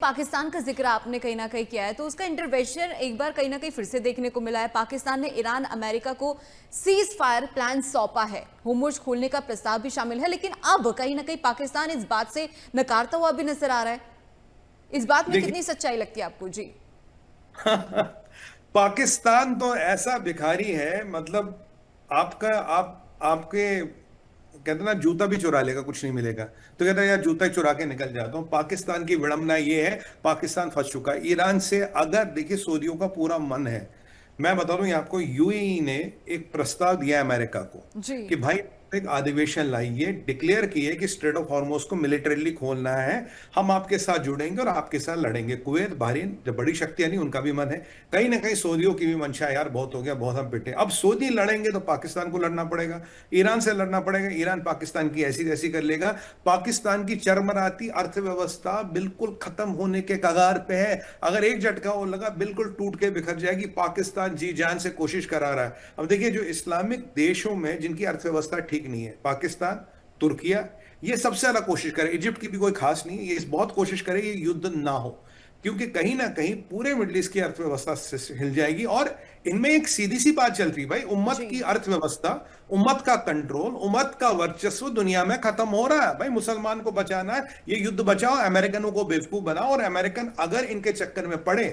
पाकिस्तान का जिक्र आपने कहीं ना कहीं किया है, तो उसका इंटरवेंशन एक बार कहीं ना कहीं फिर से देखने को मिला है। पाकिस्तान ने ईरान अमेरिका को सीज फायर प्लान सौंपा है, होर्मुज खोलने का प्रस्ताव भी शामिल है, लेकिन अब कहीं ना कहीं पाकिस्तान इस बात से नकारता हुआ भी नजर आ रहा है। इस बात में देखिए कितनी सच्चाई लगती है आपको जी? पाकिस्तान तो ऐसा भिखारी है, मतलब आपका आपके कहते हैं ना, जूता भी चुरा लेगा कुछ नहीं मिलेगा, तो कहता है यार जूता ही चुरा के निकल जाता हूं। पाकिस्तान की विडंबना ये है, पाकिस्तान फंस चुका है ईरान से। अगर देखिए सऊदियों का पूरा मन है, मैं बता दूं आपको, यूएई ने एक प्रस्ताव दिया है अमेरिका को जी। कि भाई एक अधिवेशन लाइए, डिक्लेयर किए कि स्ट्रेट ऑफ हॉर्मुज को मिलिटरीली खोलना है, हम आपके साथ जुड़ेंगे और आपके साथ लड़ेंगे। कुवैत बहरीन जब बड़ी शक्तियां नहीं, उनका भी मन है, कहीं ना कहीं सऊदियों की भी मंशा है, यार बहुत हो गया, बहुत हम पिटे, अब सऊदी लड़ेंगे तो पाकिस्तान को लड़ना पड़ेगा, ईरान से लड़ना पड़ेगा, ईरान पाकिस्तान की ऐसी तैसी कर लेगा। पाकिस्तान की चरमराती अर्थव्यवस्था बिल्कुल खत्म होने के कगार पे है, अगर एक झटका हो लगा बिल्कुल टूट के बिखर जाएगी। पाकिस्तान जी जान से कोशिश करा रहा है। अब देखिए जो इस्लामिक देशों में जिनकी अर्थव्यवस्था ठीक नहीं है, पाकिस्तान, तुर्किया, ये सबसे ज्यादा कोशिश करे, इजिप्ट की भी कोई खास नहीं है, ये बहुत कोशिश करे ये युद्ध ना हो, क्योंकि कहीं ना कहीं पूरे मिडिल ईस्ट की अर्थव्यवस्था हिल जाएगी। और इनमें एक सीधी सी बात चल रही है भाई, उम्मत जी। की अर्थव्यवस्था, उम्मत का कंट्रोल, उम्मत का वर्चस्व दुनिया में खत्म हो रहा है भाई। मुसलमान को बचाना है, ये युद्ध बचाओ, अमेरिकनों को बेवकूफ बनाओ, और अमेरिकन अगर इनके चक्कर में पड़े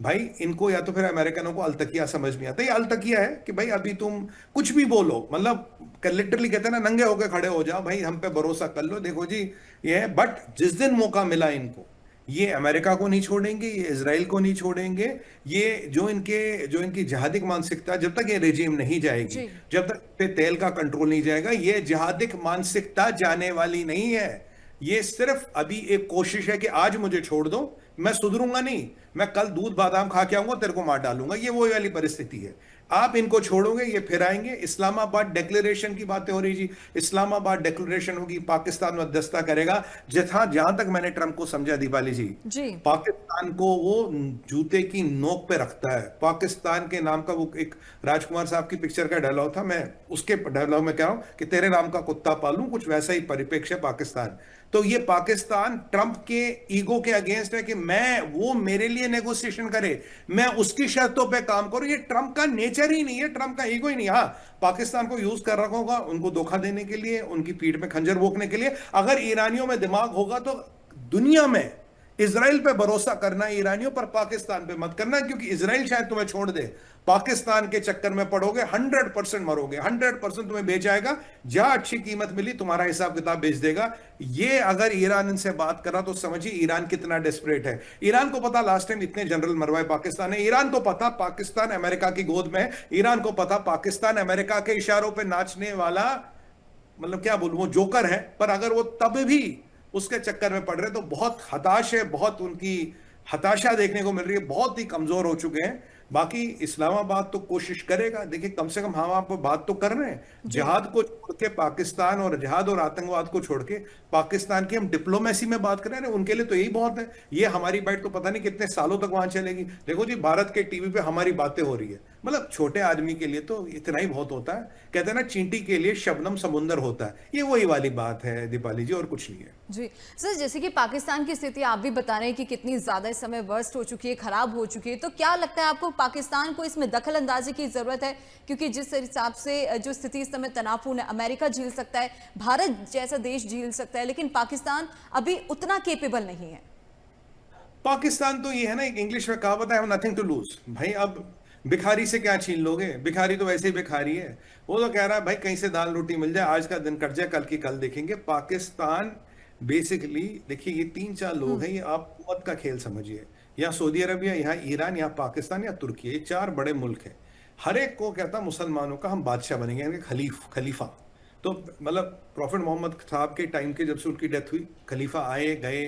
भाई, इनको या तो फिर अमेरिकनों को अलतकिया समझ में आता है। ये अलतकिया है कि भाई अभी तुम कुछ भी बोलो, मतलब लिटरली कहते हैं ना, नंगे होकर खड़े हो जाओ भाई, हम पे भरोसा कर लो, देखो जी ये है। बट जिस दिन मौका मिला इनको, ये अमेरिका को नहीं छोड़ेंगे, ये इजराइल को नहीं छोड़ेंगे, ये जो इनकी जिहादिक मानसिकता, जब तक ये रेजिम नहीं जाएगी, जी। जब तक पे तेल का कंट्रोल नहीं जाएगा, ये जिहादिक मानसिकता जाने वाली नहीं है। ये सिर्फ अभी एक कोशिश है कि आज मुझे छोड़ दो, मैं सुधरूंगा नहीं, मैं कल दूध बादाम खा के आऊंगा, तेरे को मार डालूंगा, ये वो वाली परिस्थिति है। आप इनको छोड़ोगे ये फिर आएंगे। इस्लामाबाद डिक्लेरेशन की बातें हो रही जी, इस्लामाबाद डिक्लेरेशन होगी, पाकिस्तान मध्यस्थता करेगा। जहां जहां तक मैंने ट्रंप को समझा दीपाली जी, जी। पाकिस्तान को वो जूते की नोक पे रखता है। पाकिस्तान के नाम का वो एक राजकुमार साहब की पिक्चर का डायलॉग था, मैं उसके डायलॉग में कह रहा हूं कि तेरे नाम का कुत्ता पालूं, कुछ वैसा ही परिप्रेक्ष्य है पाकिस्तान। तो ये पाकिस्तान ट्रंप के ईगो के अगेंस्ट है कि मैं, वो मेरे लिए नेगोशिएशन करे, मैं उसकी शर्तों पे काम करूं। ये ट्रंप का नेचर ही नहीं है, ट्रंप का ईगो ही नहीं। हाँ, पाकिस्तान को यूज कर रखा होगा उनको धोखा देने के लिए, उनकी पीठ में खंजर भोंकने के लिए। अगर ईरानियों में दिमाग होगा तो दुनिया में इसराइल पे भरोसा करना है ईरानियों पर, पाकिस्तान पे मत करना, क्योंकि इसराइल शायद तुम्हें छोड़ दे, पाकिस्तान के चक्कर में पड़ोगे 100% मरोगे, 100% तुम्हें बेच आएगा। जहां अच्छी कीमत मिली तुम्हारा हिसाब किताब बेच देगा। ये अगर ईरान इनसे बात कर रहा तो समझिए ईरान कितना डेस्परेट है। ईरान को पता लास्ट टाइम इतने जनरल मरवाए पाकिस्तान ने, ईरान को पता पाकिस्तान अमेरिका की गोद में है, ईरान को पता पाकिस्तान अमेरिका के इशारों पर नाचने वाला, मतलब क्या बोलूं, वो जोकर है। पर अगर वो तब भी उसके चक्कर में पड़ रहे तो बहुत हताश है, बहुत उनकी हताशा देखने को मिल रही है, बहुत ही कमजोर हो चुके हैं। बाकी इस्लामाबाद तो कोशिश करेगा, देखिए कम से कम हम आप बात तो कर रहे हैं, जी। जिहाद को छोड़ के पाकिस्तान, और जिहाद और आतंकवाद को छोड़ के पाकिस्तान की हम डिप्लोमेसी में बात कर रहे हैं, उनके लिए तो यही बहुत है। ये हमारी बाइट तो पता नहीं कितने सालों तक वहां चलेगी। देखो जी, भारत के टीवी पे हमारी बातें हो रही है, मतलब छोटे आदमी के लिए तो इतना ही बहुत होता है। कहते हैं ना, चींटी के लिए शबनम समुंदर होता है, ये वही वाली बात है दीपाली जी, और कुछ नहीं है। जी सर, जैसे कि पाकिस्तान की स्थिति आप भी बता रहे हैं कि कितनी ज्यादा इस समय वर्स्ट हो चुकी है, खराब हो चुकी है, तो क्या लगता है आपको पाकिस्तान को इसमें दखल अंदाजी की जरूरत है? क्योंकि जिस हिसाब से जो स्थिति इस समय तनावपूर्ण है, अमेरिका झेल सकता है, भारत जैसा देश झेल सकता है, लेकिन पाकिस्तान अभी उतना केपेबल नहीं है। पाकिस्तान तो ये है ना, एक इंग्लिश में कहावत है, नथिंग टू लूज भाई। अब भिखारी से क्या छीन लोगे, भिखारी तो वैसे ही भिखारी है। वो तो कह रहा है भाई कहीं से दाल रोटी मिल जाए, आज का दिन कट जाए, कल की कल देखेंगे। पाकिस्तान बेसिकली, देखिए ये तीन चार लोग हैं, ये आप कुवत का खेल समझिए, यहाँ सऊदी अरबिया, यहाँ ईरान, यहाँ पाकिस्तान, या तुर्की, ये चार बड़े मुल्क हैं। हर एक को कहता मुसलमानों का हम बादशाह बनेंगे, यानी खलीफा। तो मतलब प्रॉफिट मोहम्मद साहब के टाइम के, जब से उनकी डेथ हुई, खलीफा आए गए,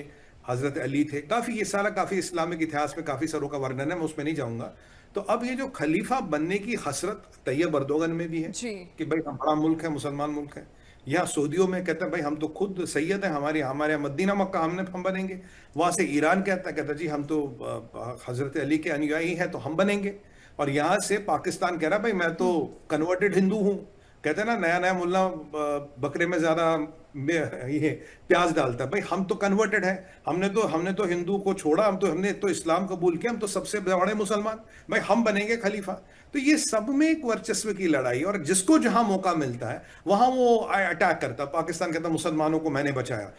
हजरत अली थे, काफी ये सारा काफी इस्लामिक इतिहास में काफी सरों का वर्णन है, मैं उसमें नहीं जाऊंगा। तो अब ये जो खलीफा बनने की हसरत तैयब अर्दोगन में भी है जी। कि भाई हम बड़ा मुल्क है, मुसलमान मुल्क है। यहाँ सऊदियों में कहते हैं भाई हम तो खुद सैयद हैं, हमारे हमारे मदीना मक्का हम बनेंगे। वहां से ईरान कहता जी हम तो हजरत अली के अनुयायी हैं, तो हम बनेंगे। और यहाँ से पाकिस्तान कह रहा भाई मैं तो कन्वर्टेड हिंदू हूँ, कहते हैं ना, नया नया मुल्ला बकरे में ज्यादा ये प्याज डालता है। भाई हम तो कन्वर्टेड है, हमने तो हिंदू को छोड़ा, हमने तो इस्लाम कबूल किया, हम तो सबसे बड़े मुसलमान, भाई हम बनेंगे खलीफा। तो ये सब में एक वर्चस्व की लड़ाई, और जिसको जहां मौका मिलता है वहां वो अटैक करता। पाकिस्तान कहता मुसलमानों को मैंने बचाया,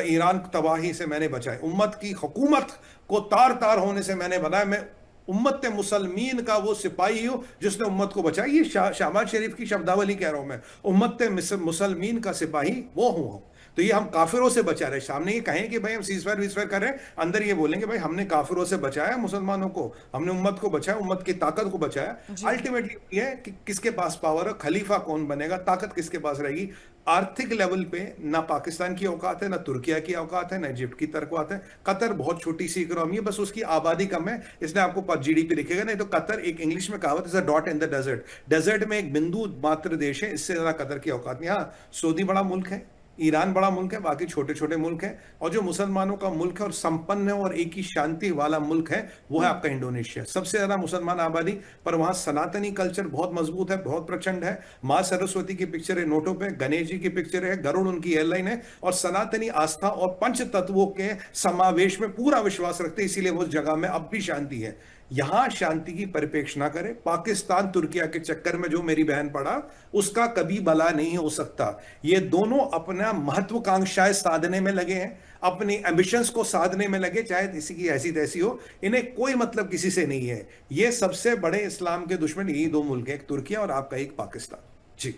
ईरान तबाही से मैंने बचाया, उम्मत की हुकूमत को तार तार होने से मैंने बनाया, मैं उम्मत मुसलमीन का वो सिपाही हो जिसने उम्मत को बचाया। ये शाहबाज शरीफ की शब्दावली कह रहा हूं मैं, उम्मत मुसलमीन का सिपाही वो हूं। तो ये हम काफिरों से बचा रहे, सामने ये कहें कि भाई हम सीजफायर वीजफायर कर रहे हैं, अंदर ये बोलेंगे भाई हमने काफिरों से बचाया मुसलमानों को, हमने उम्मत को बचाया, उम्मत की ताकत को बचाया। जी। अल्टीमेटली ये है कि किसके पास पावर है, खलीफा कौन बनेगा, ताकत किसके पास रहेगी। आर्थिक लेवल पे ना पाकिस्तान की औकात है, ना तुर्किया की औकात है, ना इजिप्ट की तरक़ है। कतर बहुत छोटी सी इकोनॉमी है, बस उसकी आबादी कम है, इसलिए आपको जीडीपी दिखेगा नहीं। तो कतर, एक इंग्लिश में कहावत है, dot in the desert, desert में एक बिंदु मात्र देश है, इससे ज्यादा कतर की औकात नहीं। हाँ, सऊदी बड़ा मुल्क है, ईरान बड़ा मुल्क है, बाकी छोटे छोटे मुल्क हैं, और जो मुसलमानों का मुल्क है और संपन्न है और एक ही शांति वाला मुल्क है वो है आपका इंडोनेशिया। सबसे ज्यादा मुसलमान आबादी, पर वहां सनातनी कल्चर बहुत मजबूत है, बहुत प्रचंड है। मां सरस्वती की पिक्चर है नोटों पे, गणेश जी की पिक्चर है, गरुड़ उनकी एयरलाइन है, और सनातनी आस्था और पंच तत्वों के समावेश में पूरा विश्वास रखते हैं, इसीलिए उस जगह में अब भी शांति है। यहां शांति की परिपेक्ष ना करे। पाकिस्तान तुर्किया के चक्कर में जो मेरी बहन पड़ा, उसका कभी भला नहीं हो सकता। ये दोनों अपना महत्वाकांक्षाएं साधने में लगे हैं, अपनी एम्बिशंस को साधने में लगे, चाहे किसी की ऐसी तैसी हो, इन्हें कोई मतलब किसी से नहीं है। ये सबसे बड़े इस्लाम के दुश्मन यही दो मुल्क हैं, एक तुर्किया और आपका एक पाकिस्तान। जी।